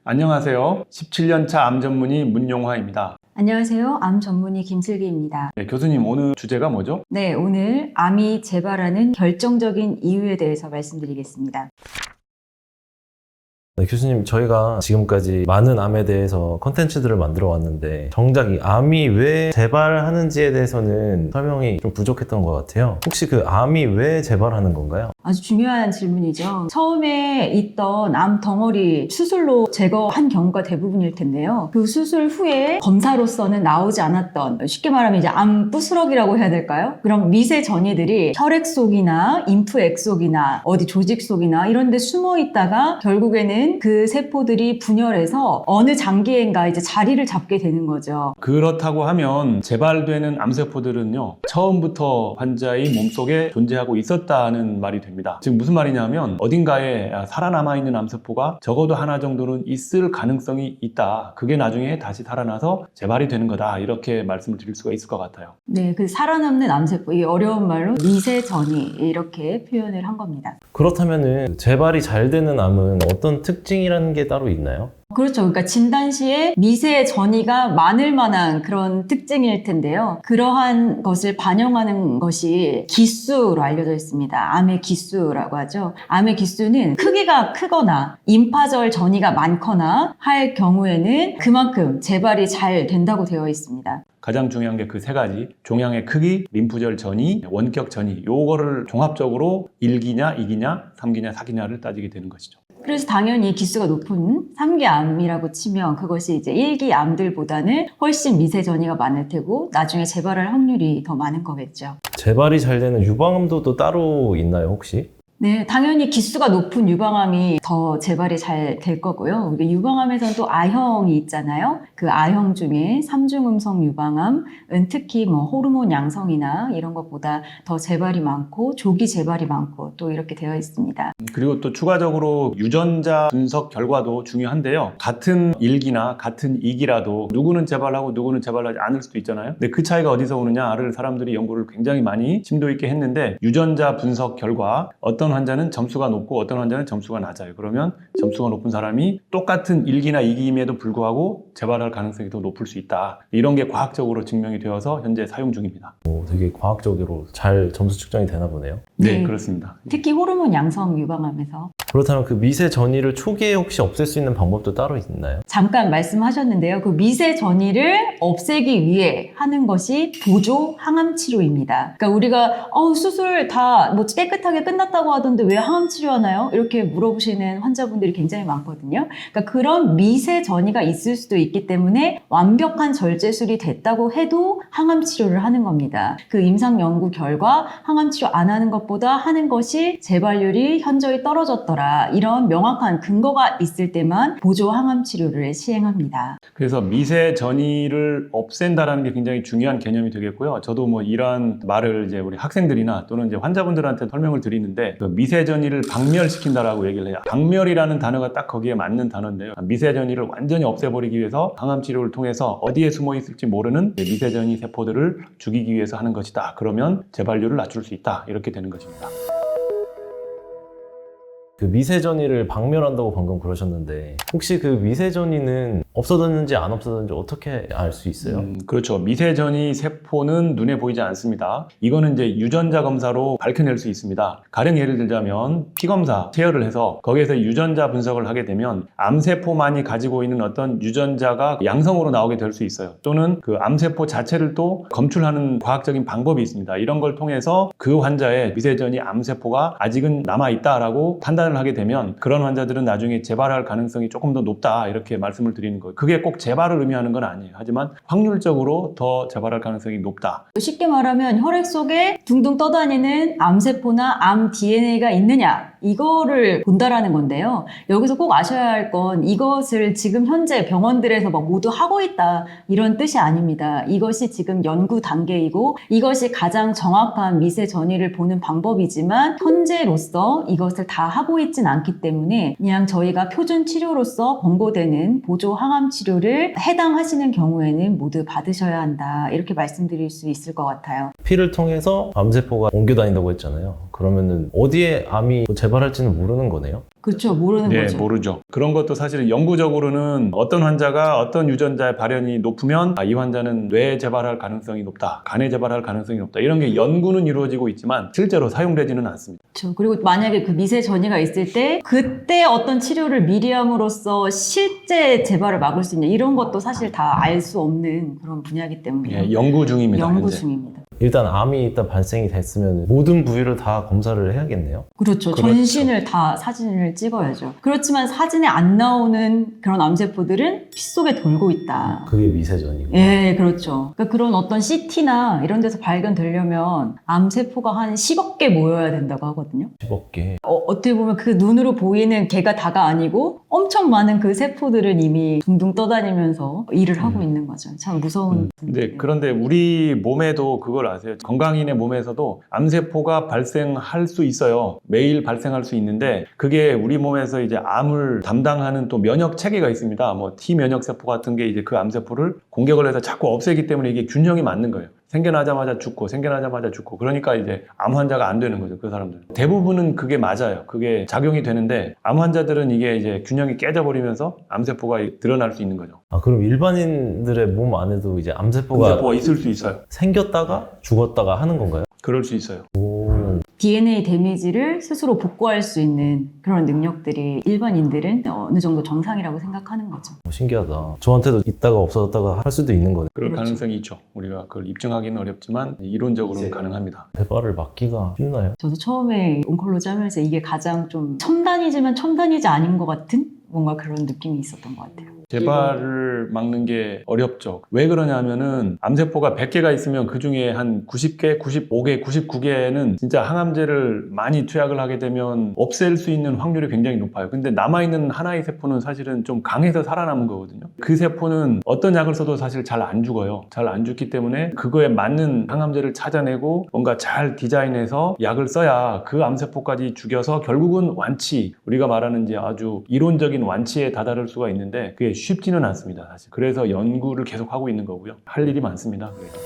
안녕하세요. 17년차 암 전문의 문용화입니다. 안녕하세요. 암 전문의 김슬기입니다. 네, 교수님 오늘 주제가 뭐죠? 네, 오늘 암이 재발하는 결정적인 이유에 대해서 말씀드리겠습니다. 네, 교수님, 저희가 지금까지 많은 암에 대해서 컨텐츠들을 만들어 왔는데 정작 이 암이 왜 재발하는지에 대해서는 설명이 좀 부족했던 것 같아요. 혹시 그 암이 왜 재발하는 건가요? 아주 중요한 질문이죠. 처음에 있던 암 덩어리 수술로 제거한 경우가 대부분일 텐데요. 그 수술 후에 검사로서는 나오지 않았던, 쉽게 말하면 이제 암 부스러기라고 해야 될까요? 그런 미세 전이들이 혈액 속이나 임프액 속이나 어디 조직 속이나 이런 데 숨어 있다가 결국에는 그 세포들이 분열해서 어느 장기인가 이제 자리를 잡게 되는 거죠. 그렇다고 하면 재발되는 암세포들은요, 처음부터 환자의 몸속에 존재하고 있었다는 말이 됩니다. 즉 무슨 말이냐면 어딘가에 살아남아 있는 암세포가 적어도 하나 정도는 있을 가능성이 있다. 그게 나중에 다시 살아나서 재발이 되는 거다. 이렇게 말씀을 드릴 수가 있을 것 같아요. 네, 그 살아남는 암세포, 이 어려운 말로 미세 전이 이렇게 표현을 한 겁니다. 그렇다면은 재발이 잘 되는 암은 어떤 특징이라는 게 따로 있나요? 그렇죠. 그러니까 진단 시에 미세 전이가 많을 만한 그런 특징일 텐데요. 그러한 것을 반영하는 것이 기수로 알려져 있습니다. 암의 기수라고 하죠. 암의 기수는 크기가 크거나 임파절 전이가 많거나 할 경우에는 그만큼 재발이 잘 된다고 되어 있습니다. 가장 중요한 게 그 세 가지, 종양의 크기, 림프절 전이, 원격 전이, 요거를 종합적으로 1기냐, 2기냐, 3기냐, 4기냐를 따지게 되는 것이죠. 그래서 당연히 기수가 높은 3기 암이라고 치면 그것이 이제 1기 암들보다는 훨씬 미세 전이가 많을 테고 나중에 재발할 확률이 더 많은 거겠죠. 재발이 잘 되는 유방암도 또 따로 있나요, 혹시? 네, 당연히 기수가 높은 유방암이 더 재발이 잘 될 거고요. 우리 유방암에서는 또 A형이 있잖아요. 그 A형 중에 3중 음성 유방암은 특히 뭐 호르몬 양성이나 이런 것보다 더 재발이 많고 조기 재발이 많고 또 이렇게 되어 있습니다. 그리고 또 추가적으로 유전자 분석 결과도 중요한데요. 같은 1기나 같은 2기라도 누구는 재발하고 누구는 재발하지 않을 수도 있잖아요. 근데 그 차이가 어디서 오느냐를 사람들이 연구를 굉장히 많이 심도 있게 했는데 유전자 분석 결과 어떤 환자는 점수가 높고 어떤 환자는 점수가 낮아요. 그러면 점수가 높은 사람이 똑같은 1기나 2기임에도 불구하고 재발할 가능성이 더 높을 수 있다. 이런 게 과학적으로 증명이 되어서 현재 사용 중입니다. 되게 과학적으로 잘 점수 측정이 되나 보네요. 네, 그렇습니다. 특히 호르몬 양성 유방암에서. 그렇다면 그 미세 전이를 초기에 혹시 없앨 수 있는 방법도 따로 있나요? 잠깐 말씀하셨는데요. 그 미세 전이를 없애기 위해 하는 것이 보조 항암 치료입니다. 그러니까 우리가 수술 다 뭐 깨끗하게 끝났다고 하던데 왜 항암 치료하나요? 이렇게 물어보시는 환자분들이 굉장히 많거든요. 그러니까 그런 미세 전이가 있을 수도 있기 때문에 완벽한 절제술이 됐다고 해도 항암 치료를 하는 겁니다. 그 임상 연구 결과 항암 치료 안 하는 것보다 하는 것이 재발률이 현저히 떨어졌더라. 이런 명확한 근거가 있을 때만 보조 항암 치료를 시행합니다. 그래서 미세 전이를 없앤다라는 게 굉장히 중요한 개념이 되겠고요. 저도 뭐 이러한 말을 이제 우리 학생들이나 또는 이제 환자분들한테 설명을 드리는데 그 미세 전이를 박멸시킨다라고 얘기를 해요. 박멸이라는 단어가 딱 거기에 맞는 단어인데요. 미세 전이를 완전히 없애버리기 위해서 항암 치료를 통해서 어디에 숨어 있을지 모르는 미세 전이 세포들을 죽이기 위해서 하는 것이다. 그러면 재발률을 낮출 수 있다. 이렇게 되는 것입니다. 그 미세 전이를 박멸한다고 방금 그러셨는데 혹시 그 미세 전이는 없어졌는지 안 없어졌는지 어떻게 알 수 있어요? 그렇죠. 미세 전이 세포는 눈에 보이지 않습니다. 이거는 이제 유전자 검사로 밝혀낼 수 있습니다. 가령 예를 들자면 피 검사 체열을 해서 거기에서 유전자 분석을 하게 되면 암세포만이 가지고 있는 어떤 유전자가 양성으로 나오게 될 수 있어요. 또는 그 암세포 자체를 또 검출하는 과학적인 방법이 있습니다. 이런 걸 통해서 그 환자의 미세 전이 암세포가 아직은 남아있다라고 판단을 하게 되면 그런 환자들은 나중에 재발할 가능성이 조금 더 높다 이렇게 말씀을 드리는 거예요. 그게 꼭 재발을 의미하는 건 아니에요. 하지만 확률적으로 더 재발할 가능성이 높다. 쉽게 말하면 혈액 속에 둥둥 떠다니는 암세포나 암 DNA가 있느냐 이거를 본다라는 건데요. 여기서 꼭 아셔야 할 건 이것을 지금 현재 병원들에서 막 모두 하고 있다 이런 뜻이 아닙니다. 이것이 지금 연구 단계이고 이것이 가장 정확한 미세 전이를 보는 방법이지만 현재로서 이것을 다 하고 있진 않기 때문에 그냥 저희가 표준 치료로서 권고되는 보조 항암 치료를 해당하시는 경우에는 모두 받으셔야 한다 이렇게 말씀드릴 수 있을 것 같아요. 피를 통해서 암세포가 옮겨 다닌다고 했잖아요. 그러면은 어디에 암이 재발할지는 모르는 거네요? 그렇죠. 모르는 네, 거죠. 모르죠. 그런 것도 사실 영구적으로는 어떤 환자가 어떤 유전자의 발현이 높으면 이 환자는 뇌에 재발할 가능성이 높다, 간에 재발할 가능성이 높다, 이런 게 연구는 이루어지고 있지만 실제로 사용되지는 않습니다. 그렇죠. 그리고 만약에 그 미세 전이가 있을 때 그때 어떤 치료를 미리 함으로써 실제 재발을 막을 수 있냐 이런 것도 사실 다 알 수 없는 그런 분야이기 때문에 예, 연구 중입니다. 연구 현재. 중입니다. 일단 암이 일단 발생이 됐으면 모든 부위를 다 검사를 해야겠네요. 그렇죠. 그렇죠. 전신을 다 사진을 찍어야죠. 그렇지만 사진에 안 나오는 그런 암세포들은 피 속에 돌고 있다. 그게 미세전이고. 예, 그렇죠. 그러니까 그런 어떤 CT나 이런 데서 발견되려면 암세포가 한 10억 개 모여야 된다고 하거든요. 10억 개. 어떻게 보면 그 눈으로 보이는 개가 다가 아니고 엄청 많은 그 세포들은 이미 둥둥 떠다니면서 일을 하고 있는 거죠. 참 무서운. 네, 그런데 우리 몸에도 그걸 아세요? 건강인의 몸에서도 암세포가 발생할 수 있어요. 매일 발생할 수 있는데 그게 우리 몸에서 이제 암을 담당하는 또 면역 체계가 있습니다. 뭐 T 면역 세포 같은 게 이제 그 암세포를 공격을 해서 자꾸 없애기 때문에 이게 균형이 맞는 거예요. 생겨나자마자 죽고 생겨나자마자 죽고 그러니까 이제 암 환자가 안 되는 거죠. 그 사람들 대부분은 그게 맞아요. 그게 작용이 되는데 암 환자들은 이게 이제 균형이 깨져버리면서 암세포가 드러날 수 있는 거죠. 아, 그럼 일반인들의 몸 안에도 이제 암세포가 있을 수 있어요. 생겼다가 죽었다가 하는 건가요? 그럴 수 있어요. DNA 데미지를 스스로 복구할 수 있는 그런 능력들이 일반인들은 어느 정도 정상이라고 생각하는 거죠. 신기하다. 저한테도 있다가 없어졌다가 할 수도 있는 거네. 그럴 그렇죠. 가능성이 있죠. 우리가 그걸 입증하기는 어렵지만 이론적으로는 가능합니다. 재발을 막기가 쉽나요? 저도 처음에 온콜로지 하면서 이게 가장 좀 첨단이지만 첨단이지 아닌 것 같은 뭔가 그런 느낌이 있었던 것 같아요. 재발을 막는 게 어렵죠. 왜 그러냐면은 암세포가 100개가 있으면 그 중에 한 90개, 95개, 99개는 진짜 항암제를 많이 투약을 하게 되면 없앨 수 있는 확률이 굉장히 높아요. 근데 남아있는 하나의 세포는 사실은 좀 강해서 살아남은 거거든요. 그 세포는 어떤 약을 써도 사실 잘 안 죽어요. 잘 안 죽기 때문에 그거에 맞는 항암제를 찾아내고 뭔가 잘 디자인해서 약을 써야 그 암세포까지 죽여서 결국은 완치, 우리가 말하는 이제 아주 이론적인 완치에 다다를 수가 있는데 그게 쉽지는 않습니다, 사실. 그래서 연구를 계속하고 있는 거고요. 할 일이 많습니다. 그래서.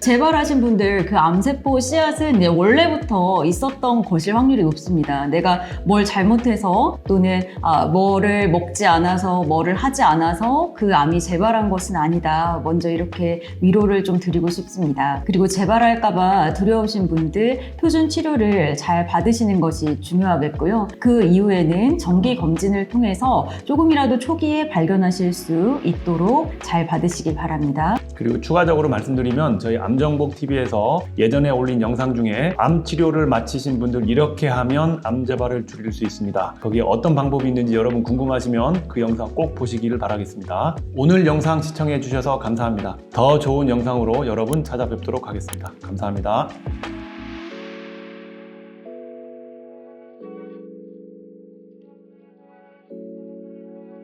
재발하신 분들 그 암세포 씨앗은 이제 원래부터 있었던 것일 확률이 높습니다. 내가 뭘 잘못해서 또는 뭐를 먹지 않아서 뭐를 하지 않아서 그 암이 재발한 것은 아니다. 먼저 이렇게 위로를 좀 드리고 싶습니다. 그리고 재발할까봐 두려우신 분들 표준 치료를 잘 받으시는 것이 중요하겠고요. 그 이후에는 정기 검진을 통해서 조금이라도 초기에 발견하실 수 있도록 잘 받으시기 바랍니다. 그리고 추가적으로 말씀드리면 저희 암정복TV에서 예전에 올린 영상 중에 암 치료를 마치신 분들 이렇게 하면 암 재발을 줄일 수 있습니다. 거기에 어떤 방법이 있는지 여러분 궁금하시면 그 영상 꼭 보시기를 바라겠습니다. 오늘 영상 시청해 주셔서 감사합니다. 더 좋은 영상으로 여러분 찾아뵙도록 하겠습니다. 감사합니다.